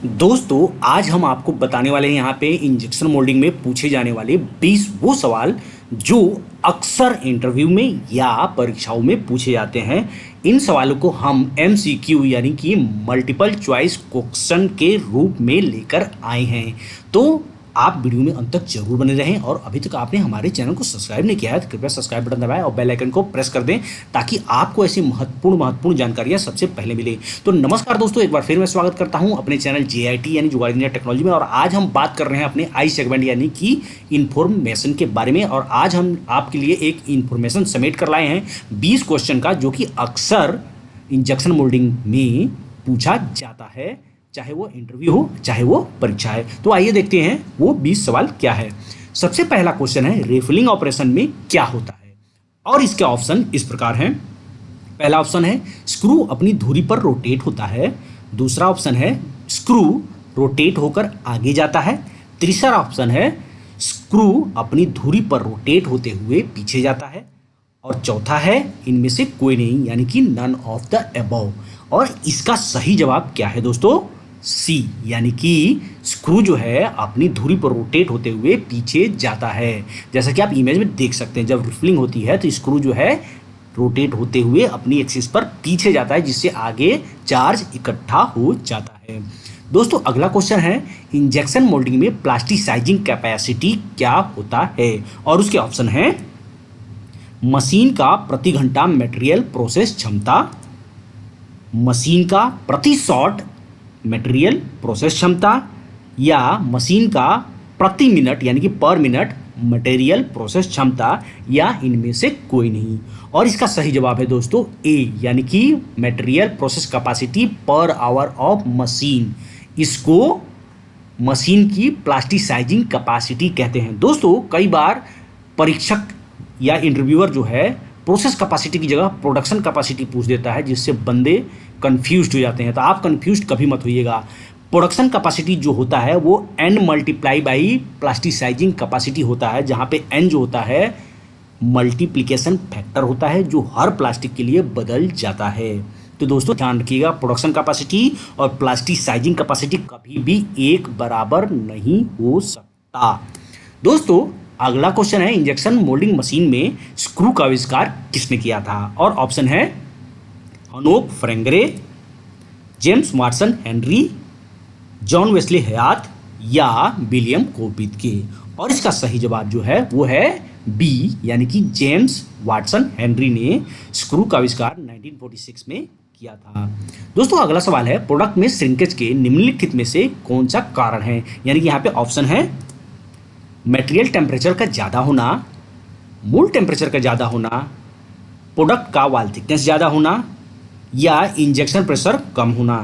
दोस्तों आज हम आपको बताने वाले हैं यहाँ पे इंजेक्शन मोल्डिंग में पूछे जाने वाले 20 वो सवाल जो अक्सर इंटरव्यू में या परीक्षाओं में पूछे जाते हैं। इन सवालों को हम एमसीक्यू यानी कि मल्टीपल चॉइस क्वेश्चन के रूप में लेकर आए हैं। तो आप वीडियो में अंत तक जरूर बने रहें और अभी तक आपने हमारे चैनल को सब्सक्राइब नहीं किया है तो कृपया सब्सक्राइब बटन दबाएं और बेल आइकन को प्रेस कर दें ताकि आपको ऐसी महत्वपूर्ण जानकारियां सबसे पहले मिले। तो नमस्कार दोस्तों, एक बार फिर मैं स्वागत करता हूं अपने चैनल JIT यानी जुगाड़ इंडिया टेक्नोलॉजी में। और आज हम बात कर रहे हैं अपने आई सेगमेंट यानी कि इन्फॉर्मेशन के बारे में। और आज हम आपके लिए एक इन्फॉर्मेशन समेट कर लाए हैं 20 क्वेश्चन का, जो कि अक्सर इंजेक्शन मोल्डिंग में पूछा जाता है, चाहे वो इंटरव्यू हो चाहे वो परीक्षा है। तो आइए देखते हैं वो 20 सवाल क्या है। सबसे पहला क्वेश्चन है, रिफिलिंग ऑपरेशन में क्या होता है? और इसके ऑप्शन इस प्रकार हैं। पहला ऑप्शन है स्क्रू अपनी धुरी पर रोटेट होता है। दूसरा ऑप्शन है स्क्रू रोटेट होकर आगे जाता है। तीसरा ऑप्शन है स्क्रू अपनी धुरी पर रोटेट होते हुए पीछे जाता है। और चौथा है इनमें से कोई नहीं, यानी कि नन ऑफ द अबव। और इसका सही जवाब क्या है दोस्तों? सी, यानी कि स्क्रू जो है अपनी धुरी पर रोटेट होते हुए पीछे जाता है। जैसा कि आप इमेज में देख सकते हैं, जब रिफिलिंग होती है तो स्क्रू जो है रोटेट होते हुए अपनी एक्सिस पर पीछे जाता है, जिससे आगे चार्ज इकट्ठा हो जाता है। दोस्तों अगला क्वेश्चन है, इंजेक्शन मोल्डिंग में प्लास्टिसाइजिंग कैपेसिटी क्या होता है? और उसके ऑप्शन है मशीन का प्रति घंटा मटेरियल प्रोसेस क्षमता, मशीन का प्रति शॉट मटेरियल प्रोसेस क्षमता, या मशीन का प्रति मिनट यानी कि पर मिनट मटेरियल प्रोसेस क्षमता, या इनमें से कोई नहीं। और इसका सही जवाब है दोस्तों ए, यानी कि material process capacity per hour of machine. इसको मशीन की प्लास्टिसाइजिंग कैपेसिटी कहते हैं। दोस्तों कई बार परीक्षक या इंटरव्यूअर जो है प्रोसेस कैपेसिटी की जगह प्रोडक्शन कैपेसिटी पूछ देता है, जिससे बंदे कंफ्यूज्ड हो जाते हैं। तो आप कंफ्यूज्ड कभी मत होइएगा। प्रोडक्शन कैपेसिटी जो होता है वो n multiply by plasticising capacity होता है, जहाँ पे n जो होता है मल्टीप्लिकेशन फैक्टर होता है, जो हर प्लास्टिक के लिए बदल जाता है। तो दोस्तों ध्यान रखिएगा, प्रोडक्शन कैपेसिटी और प्लास्टिसाइजिंग कैपेसिटी कभी भी एक बराबर नहीं हो सकता। दोस्तों अगला क्वेश्चन है, इंजेक्शन मोल्डिंग मशीन में स्क्रू का आविष्कार किसने किया था? और ऑप्शन है हनोक फ्रेंगरे, James Watson Henry, John Wesley Hyatt, या विलियम कोपित्के। और इसका सही जवाब जो है वो है बी, यानी कि जेम्स वाटसन हेनरी ने स्क्रू का आविष्कार 1946 में किया था। दोस्तों अगला सवाल है, प्रोडक्ट में श्रिंकेज के निम्नलिखित में से कौन सा कारण है? यानी कि यहाँ पे ऑप्शन है मटेरियल टेम्परेचर का ज़्यादा होना, मूल टेम्परेचर का ज़्यादा होना, प्रोडक्ट का वॉल थिकनेस ज़्यादा होना, या इंजेक्शन प्रेशर कम होना,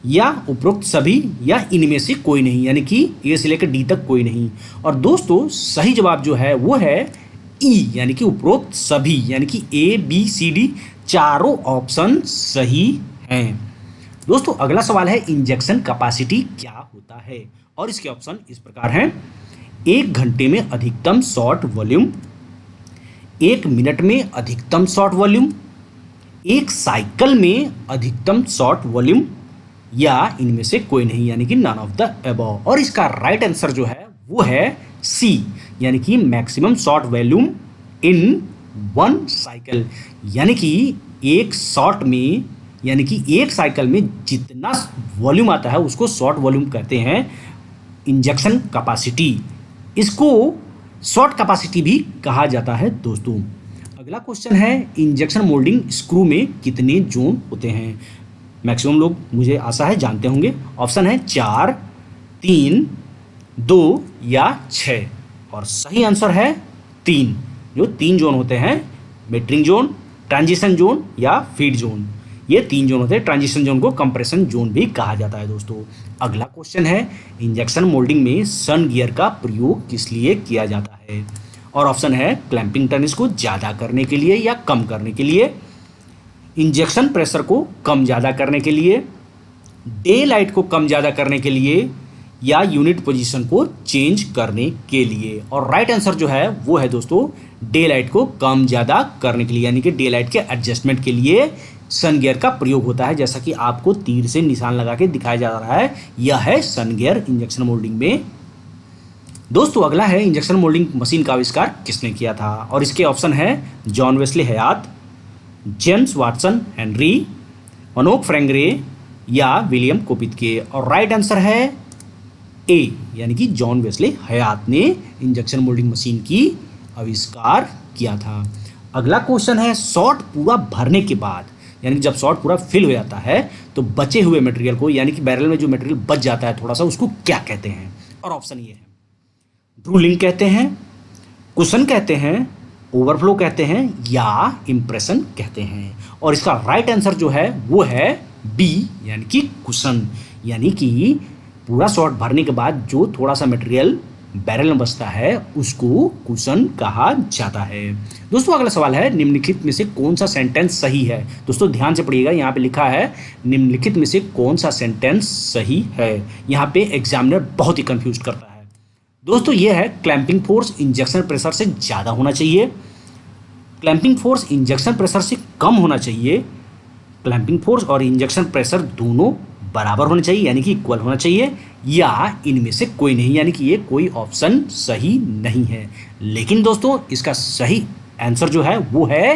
या उपरोक्त सभी, या इनमें से कोई नहीं, यानी कि ए से लेकर डी तक कोई नहीं। और दोस्तों सही जवाब जो है वो है ई, यानी कि उपरोक्त सभी, यानी कि ए बी सी डी चारों ऑप्शन सही हैं। दोस्तों अगला सवाल है, इंजेक्शन कैपेसिटी क्या होता है? और इसके ऑप्शन इस प्रकार हैं, 1 घंटे में अधिकतम शॉट वॉल्यूम, 1 मिनट में अधिकतम शॉट वॉल्यूम, 1 साइकिल में अधिकतम शॉट वॉल्यूम, या इनमें से कोई नहीं, यानी कि नन ऑफ द अबव। और इसका राइट आंसर जो है वो है सी, यानी कि मैक्सिमम शॉट वॉल्यूम इन 1 साइकिल, यानी कि एक शॉट में, यानी कि एक साइकिल में जितना वॉल्यूम आता है उसको शॉट वॉल्यूम कहते हैं, इंजेक्शन कैपेसिटी। इसको शॉर्ट कैपेसिटी भी कहा जाता है। दोस्तों अगला क्वेश्चन है, इंजेक्शन मोल्डिंग स्क्रू में कितने जोन होते हैं? मैक्सिमम लोग मुझे आशा है जानते होंगे। ऑप्शन है 4, 3, 2 या 6। और सही आंसर है 3। जो 3 जोन होते हैं, मेटरिंग जोन, ट्रांजिशन जोन या फीड जोन, ये 3 जोन होते हैं। ट्रांजिशन जोन को कंप्रेशन जोन भी कहा जाता है। दोस्तों अगला क्वेश्चन है, इंजेक्शन मोल्डिंग में सन गियर का प्रयोग किस लिए किया जाता है? और ऑप्शन है क्लैंपिंग टर्निस को ज़्यादा करने के लिए या कम करने के लिए, इंजेक्शन प्रेशर को कम ज़्यादा करने के लिए, डे लाइट को कम ज़्यादा करने के लिए, या यूनिट पोजीशन को चेंज करने के लिए। और राइट आंसर जो है वो है दोस्तों डे लाइट को कम ज़्यादा करने के लिए, यानी कि डे लाइट के एडजस्टमेंट के लिए सन गियर का प्रयोग होता है, जैसा कि आपको तीर से निशान लगा के दिखाया जा रहा है। यह है सन गियर इंजेक्शन मोल्डिंग में। दोस्तों अगला है इंजेक्शन मोल्डिंग मशीन का आविष्कार किसने किया था, और इसके ऑप्शन है जॉन वेस्ले हयात, जेम्स वाटसन हेनरी, ओनोक फ्रेंगरे या विलियम कोपित्के। और राइट आंसर है ए, यानी कि जॉन वेस्ले हयात ने इंजेक्शन मोल्डिंग मशीन की आविष्कार किया था। अगला क्वेश्चन है शॉट पूरा भरने के बाद, यानी कि जब शॉट पूरा फिल हो जाता है तो बचे हुए मटेरियल को, यानी कि बैरल में जो मटेरियल बच जाता है थोड़ा सा, उसको क्या कहते हैं। और ऑप्शन ये है ड्रूलिंग कहते हैं, कुशन कहते हैं, ओवरफ्लो कहते हैं या इंप्रेशन कहते हैं। और इसका राइट आंसर जो है वो है बी, यानी कि कुशन। यानी कि पूरा शॉट भरने के बाद जो थोड़ा सा मटेरियल बैरल में बचता है उसको कुशन कहा जाता है। दोस्तों अगला सवाल है निम्नलिखित में से कौन सा सेंटेंस सही है। दोस्तों ध्यान से पढ़िएगा, यहाँ पे लिखा है निम्नलिखित में से कौन सा सेंटेंस सही है। यहाँ पे एग्जामिनर बहुत ही कंफ्यूज करता है। दोस्तों ये है क्लैंपिंग फोर्स इंजेक्शन प्रेशर से ज़्यादा होना चाहिए, क्लैंपिंग फोर्स इंजेक्शन प्रेशर से कम होना चाहिए, क्लैंपिंग फोर्स और इंजेक्शन प्रेशर दोनों बराबर होना चाहिए यानी कि इक्वल होना चाहिए, या इनमें से कोई नहीं, यानी कि ये कोई ऑप्शन सही नहीं है। लेकिन दोस्तों इसका सही आंसर जो है वो है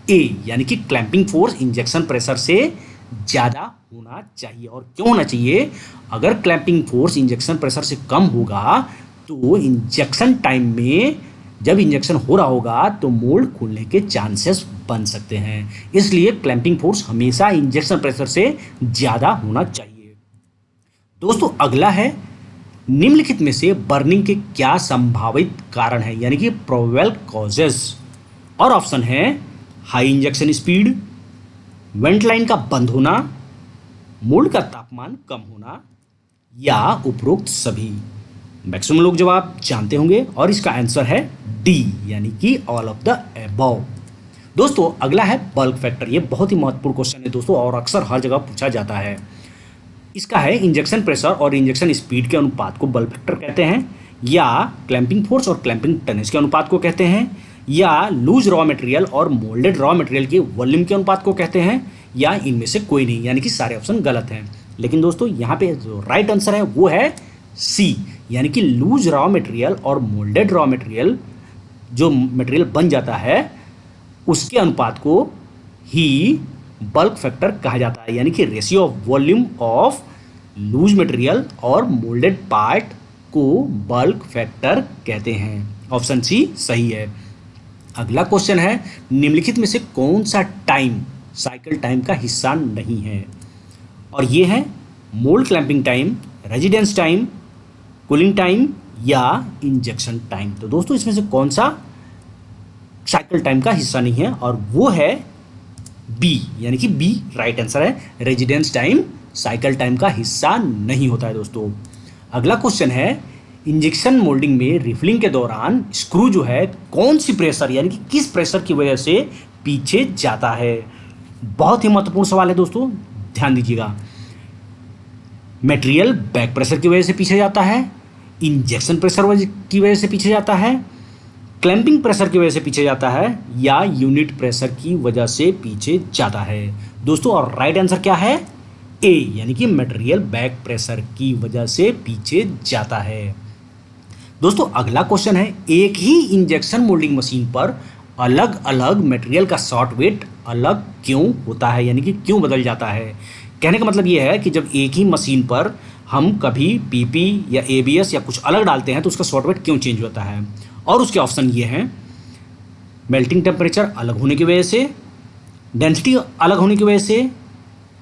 ए, यानी कि क्लैंपिंग फोर्स इंजेक्शन प्रेशर से ज़्यादा होना चाहिए। और क्यों होना चाहिए? अगर क्लैंपिंग फोर्स इंजेक्शन प्रेशर से कम होगा तो इंजेक्शन टाइम में जब इंजेक्शन हो रहा होगा तो मोल्ड खुलने के चांसेस बन सकते हैं, इसलिए क्लैंपिंग फोर्स हमेशा इंजेक्शन प्रेशर से ज़्यादा होना चाहिए। दोस्तों अगला है निम्नलिखित में से बर्निंग के क्या संभावित कारण है, यानी कि प्रोबेबल कॉजेस। और ऑप्शन है high injection speed, went line का बंद होना, मोल्ड का तापमान कम होना या उपरोक्त सभी। मैक्सिमम लोग जवाब जानते होंगे और इसका आंसर है डी, यानी कि ऑल ऑफ द अबव। दोस्तों अगला है बल्क फैक्टर। ये बहुत ही महत्वपूर्ण क्वेश्चन है दोस्तों और अक्सर हर जगह पूछा जाता है। इसका है इंजेक्शन प्रेशर और इंजेक्शन स्पीड के अनुपात को बल्क फैक्टर कहते हैं, या क्लैंपिंग फोर्स और क्लैंपिंग टनेज के अनुपात को कहते हैं, या लूज रॉ मटेरियल और मोल्डेड रॉ मटेरियल के वॉल्यूम के अनुपात को कहते हैं, या इनमें से कोई नहीं, यानी कि सारे ऑप्शन गलत हैं। लेकिन दोस्तों यहाँ पे जो राइट आंसर है वो है सी, यानी कि लूज रॉ मटेरियल और मोल्डेड रॉ मटेरियल जो मटेरियल बन जाता है उसके अनुपात को ही बल्क फैक्टर कहा जाता है, यानी कि ratio of volume of loose material और मोल्डेड पार्ट को बल्क फैक्टर कहते हैं। ऑप्शन सी सही है। अगला क्वेश्चन है निम्नलिखित में से कौन सा टाइम साइकिल टाइम का हिस्सा नहीं है, और ये है mould clamping time, residence time, cooling time या इंजेक्शन टाइम। तो दोस्तों इसमें से कौन सा साइकिल टाइम का हिस्सा नहीं है, और वो है बी, यानी कि बी राइट आंसर है। रेजिडेंस टाइम साइकिल टाइम का हिस्सा नहीं होता है दोस्तों। अगला क्वेश्चन है इंजेक्शन मोल्डिंग में रिफिलिंग के दौरान स्क्रू जो है कौन सी प्रेशर यानी कि किस प्रेशर की वजह से पीछे जाता है। बहुत ही महत्वपूर्ण सवाल है दोस्तों, ध्यान दीजिएगा। मटेरियल बैक प्रेशर की वजह से पीछे जाता है, इंजेक्शन प्रेशर की वजह से पीछे जाता है, क्लैंपिंग प्रेशर की वजह से पीछे जाता है, या यूनिट प्रेशर की वजह से पीछे जाता है दोस्तों। और राइट आंसर क्या है? ए, यानी कि मटेरियल बैक प्रेशर की वजह से पीछे जाता है। दोस्तों अगला क्वेश्चन है एक ही इंजेक्शन मोल्डिंग मशीन पर अलग अलग मटेरियल का शॉर्ट वेट अलग क्यों होता है, यानी कि क्यों बदल जाता है। कहने का मतलब ये है कि जब एक ही मशीन पर हम कभी पीपी या एबीएस या कुछ अलग डालते हैं तो उसका शॉर्ट वेट क्यों चेंज होता है। और उसके ऑप्शन ये हैं मेल्टिंग टेम्परेचर अलग होने की वजह से, डेंसिटी अलग होने की वजह से,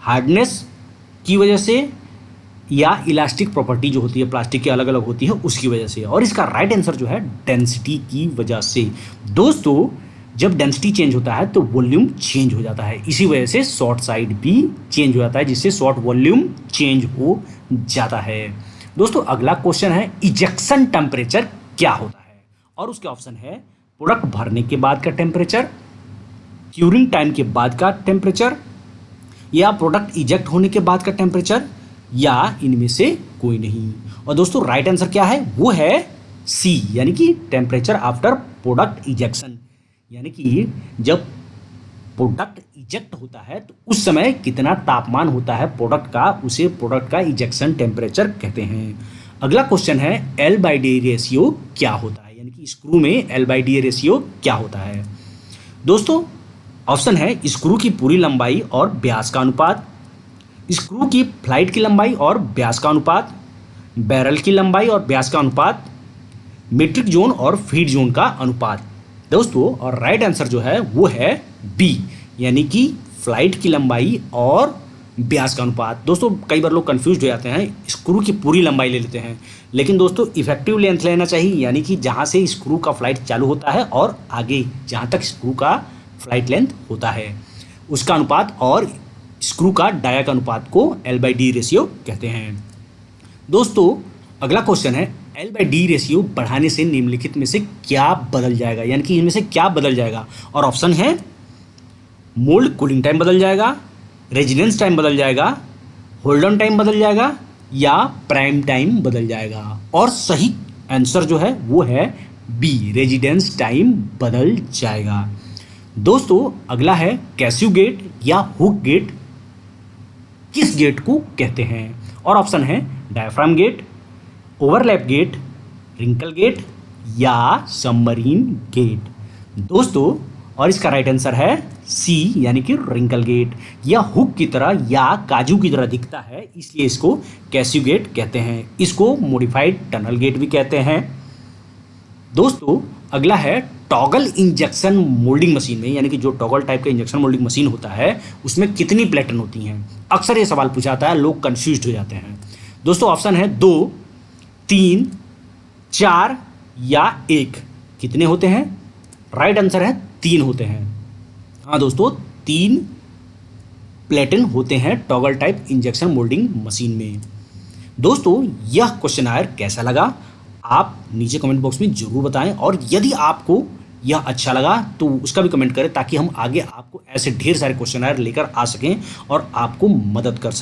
हार्डनेस की वजह से, या इलास्टिक प्रॉपर्टी जो होती है प्लास्टिक की अलग अलग होती है उसकी वजह से। और इसका राइट आंसर जो है डेंसिटी की वजह से। दोस्तों जब डेंसिटी चेंज होता है तो वॉल्यूम चेंज हो जाता है, इसी वजह से शॉर्ट साइड भी चेंज हो जाता है, जिससे शॉर्ट वॉल्यूम चेंज हो जाता है। दोस्तों अगला क्वेश्चन है इजेक्शन टेम्परेचर क्या होता है, और उसके ऑप्शन है प्रोडक्ट भरने के बाद का टेम्परेचर, क्यूरिंग टाइम के बाद का टेम्परेचर, या प्रोडक्ट इजेक्ट होने के बाद का टेम्परेचर, या इनमें से कोई नहीं। और दोस्तों राइट आंसर क्या है? वो है सी, यानी कि टेम्परेचर आफ्टर प्रोडक्ट इजेक्शन, यानी कि जब प्रोडक्ट इजेक्ट होता है तो उस समय कितना तापमान होता है प्रोडक्ट का, उसे प्रोडक्ट का इजेक्शन टेम्परेचर कहते हैं। अगला क्वेश्चन है एल बाई डी रेशियो क्या होता है, यानी कि स्क्रू में एल बाई डी रेशियो क्या होता है। दोस्तों ऑप्शन है स्क्रू की पूरी लंबाई और व्यास का अनुपात, स्क्रू की फ्लाइट की लंबाई और व्यास का अनुपात, बैरल की लंबाई और व्यास का अनुपात, मीट्रिक जोन और फीड जोन का अनुपात। दोस्तों और राइट आंसर जो है वो है बी, यानी कि फ्लाइट की लंबाई और व्यास का अनुपात। दोस्तों कई बार लोग कंफ्यूज हो जाते हैं, स्क्रू की पूरी लंबाई ले लेते हैं, लेकिन दोस्तों इफेक्टिव लेंथ लेना चाहिए, यानी कि जहाँ से स्क्रू का फ्लाइट चालू होता है और आगे जहाँ तक स्क्रू का फ्लाइट लेंथ होता है उसका अनुपात, और स्क्रू का डाया का अनुपात को एल बाई डी रेशियो कहते हैं। दोस्तों अगला क्वेश्चन है एल बाई डी रेशियो बढ़ाने से निम्नलिखित में से क्या बदल जाएगा, यानी कि इनमें से क्या बदल जाएगा। और ऑप्शन है मोल्ड कूलिंग टाइम बदल जाएगा, रेजिडेंस टाइम बदल जाएगा, होल्ड ऑन टाइम बदल जाएगा, या प्राइम टाइम बदल जाएगा। और सही आंसर जो है वो है बी, रेजिडेंस टाइम बदल जाएगा। दोस्तों अगला है कैसियो गेट या हुक गेट किस गेट को कहते हैं। और ऑप्शन है डायफ्राम गेट, ओवरलैप गेट, रिंकल गेट या सबमरीन गेट। दोस्तों और इसका राइट आंसर है सी, यानी कि रिंकल गेट। यह हुक की तरह या काजू की तरह दिखता है, इसलिए इसको कैसियो गेट कहते हैं। इसको मॉडिफाइड टनल गेट भी कहते हैं। दोस्तों अगला है टॉगल इंजेक्शन मोल्डिंग मशीन में, यानी कि जो टॉगल टाइप का इंजेक्शन मोल्डिंग मशीन होता है उसमें कितनी प्लेटन होती हैं। अक्सर ये सवाल पूछा जाता है, लोग कंफ्यूज हो जाते हैं। दोस्तों ऑप्शन है 2, 3, 4 या 1। कितने होते हैं? राइट आंसर है 3 होते हैं। हाँ दोस्तों 3 प्लेटन होते हैं toggle type injection moulding machine में। दोस्तों यह क्वेश्चन कैसा लगा आप नीचे कमेंट बॉक्स में जरूर बताएं, और यदि आपको यह अच्छा लगा तो उसका भी कमेंट करें, ताकि हम आगे आपको ऐसे ढेर सारे क्वेश्चन लेकर आ सकें और आपको मदद कर सकें।